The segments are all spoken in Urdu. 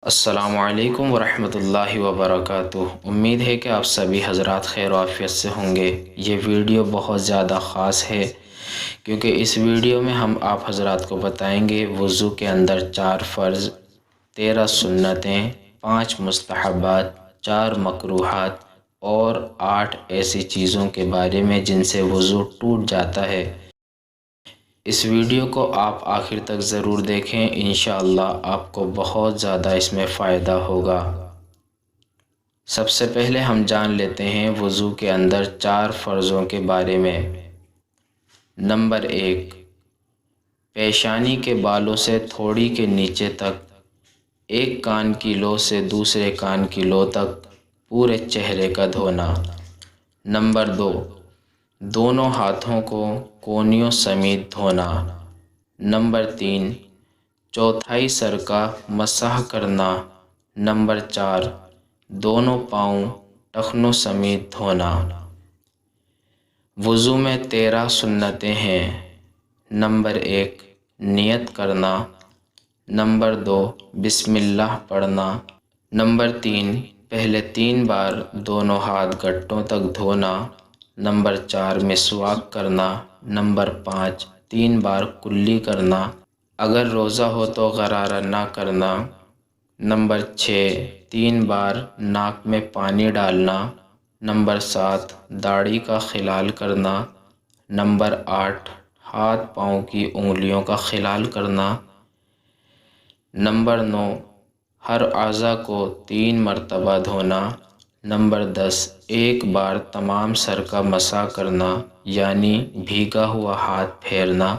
السلام علیکم ورحمۃ اللہ وبرکاتہ۔ امید ہے کہ آپ سبھی حضرات خیر و عافیت سے ہوں گے۔ یہ ویڈیو بہت زیادہ خاص ہے کیونکہ اس ویڈیو میں ہم آپ حضرات کو بتائیں گے وضو کے اندر 4 فرض، 13 سنتیں، 5 مستحبات، 4 مکروہات اور 8 ایسی چیزوں کے بارے میں جن سے وضو ٹوٹ جاتا ہے۔ اس ویڈیو کو آپ آخر تک ضرور دیکھیں، انشاءاللہ آپ کو بہت زیادہ اس میں فائدہ ہوگا۔ سب سے پہلے ہم جان لیتے ہیں وضو کے اندر 4 فرضوں کے بارے میں۔ نمبر 1، پیشانی کے بالوں سے تھوڑی کے نیچے تک، ایک کان کی لو سے دوسرے کان کی لو تک پورے چہرے کا دھونا۔ نمبر 2، دونوں ہاتھوں کو کونیوں سمیت دھونا۔ نمبر 3، چوتھائی سر کا مسح کرنا۔ نمبر 4، دونوں پاؤں ٹخنوں سمیت دھونا۔ وضو میں 13 سنتیں ہیں۔ نمبر 1، نیت کرنا۔ نمبر 2، بسم اللہ پڑھنا۔ نمبر 3، پہلے 3 بار دونوں ہاتھ گھٹنوں تک دھونا۔ نمبر 4، مسواک کرنا۔ نمبر 5، 3 بار کلی کرنا، اگر روزہ ہو تو غرارہ نہ کرنا۔ نمبر 6، 3 بار ناک میں پانی ڈالنا۔ نمبر 7، داڑھی کا خلال کرنا۔ نمبر 8، ہاتھ پاؤں کی انگلیوں کا خلال کرنا۔ نمبر 9، ہر اعضاء کو 3 مرتبہ دھونا۔ نمبر 10، ایک بار تمام سر کا مسح کرنا یعنی بھیگا ہوا ہاتھ پھیرنا۔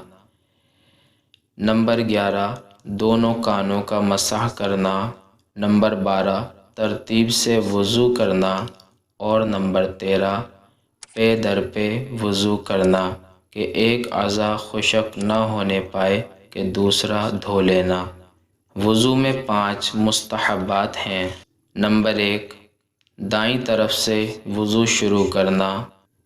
نمبر 11، دونوں کانوں کا مسح کرنا۔ نمبر 12، ترتیب سے وضو کرنا۔ اور نمبر 13، پے در پے وضو کرنا کہ ایک اعضاء خشک نہ ہونے پائے کہ دوسرا دھو لینا۔ وضو میں 5 مستحبات ہیں۔ نمبر 1، دائیں طرف سے وضو شروع کرنا۔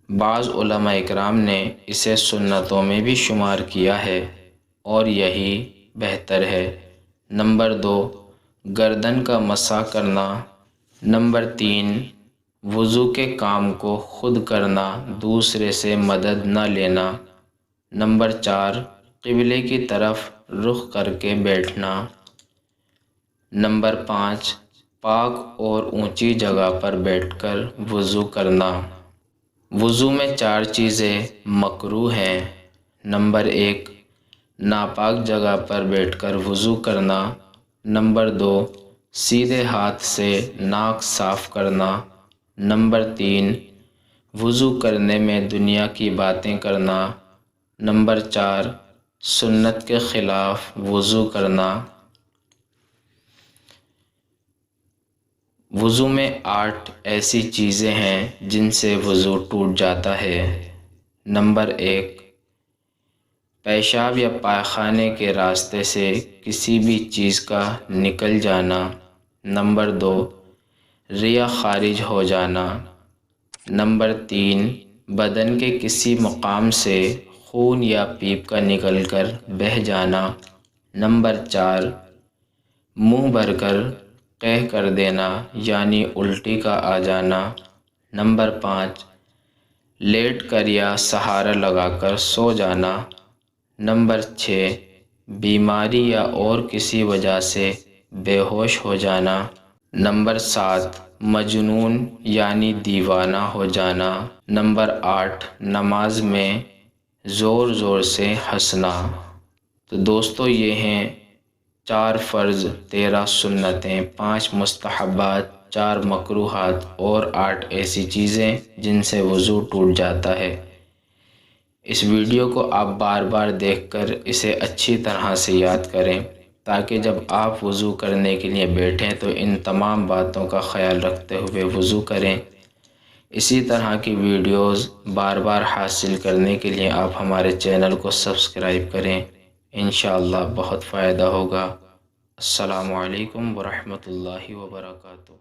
بعض علماء اکرام نے اسے سنتوں میں بھی شمار کیا ہے اور یہی بہتر ہے۔ نمبر 2، گردن کا مسح کرنا۔ نمبر 3، وضو کے کام کو خود کرنا، دوسرے سے مدد نہ لینا۔ نمبر 4، قبلے کی طرف رخ کر کے بیٹھنا۔ نمبر 5، پاک اور اونچی جگہ پر بیٹھ کر وضو کرنا۔ وضو میں 4 چیزیں مکروہ ہیں۔ نمبر 1، ناپاک جگہ پر بیٹھ کر وضو کرنا۔ نمبر 2، سیدھے ہاتھ سے ناک صاف کرنا۔ نمبر 3، وضو کرنے میں دنیا کی باتیں کرنا۔ نمبر 4، سنت کے خلاف وضو کرنا۔ وضو میں 8 ایسی چیزیں ہیں جن سے وضو ٹوٹ جاتا ہے۔ نمبر 1، پیشاب یا پائخانے کے راستے سے کسی بھی چیز کا نکل جانا۔ نمبر 2، ریا خارج ہو جانا۔ نمبر 3، بدن کے کسی مقام سے خون یا پیپ کا نکل کر بہہ جانا۔ نمبر 4، منہ بھر کر قے کر دینا یعنی الٹی کا آ جانا۔ نمبر 5، لیٹ کر یا سہارا لگا کر سو جانا۔ نمبر 6، بیماری یا اور کسی وجہ سے بے ہوش ہو جانا۔ نمبر 7، مجنون یعنی دیوانہ ہو جانا۔ نمبر 8، نماز میں زور زور سے ہنسنا۔ تو دوستو یہ ہیں 4 فرض، 13 سنتیں، 5 مستحبات، 4 مکروہات اور 8 ایسی چیزیں جن سے وضو ٹوٹ جاتا ہے۔ اس ویڈیو کو آپ بار بار دیکھ کر اسے اچھی طرح سے یاد کریں تاکہ جب آپ وضو کرنے کے لیے بیٹھیں تو ان تمام باتوں کا خیال رکھتے ہوئے وضو کریں۔ اسی طرح کی ویڈیوز بار بار حاصل کرنے کے لیے آپ ہمارے چینل کو سبسکرائب کریں، انشاءاللہ بہت فائدہ ہوگا۔ السلام علیکم ورحمۃ اللہ وبرکاتہ۔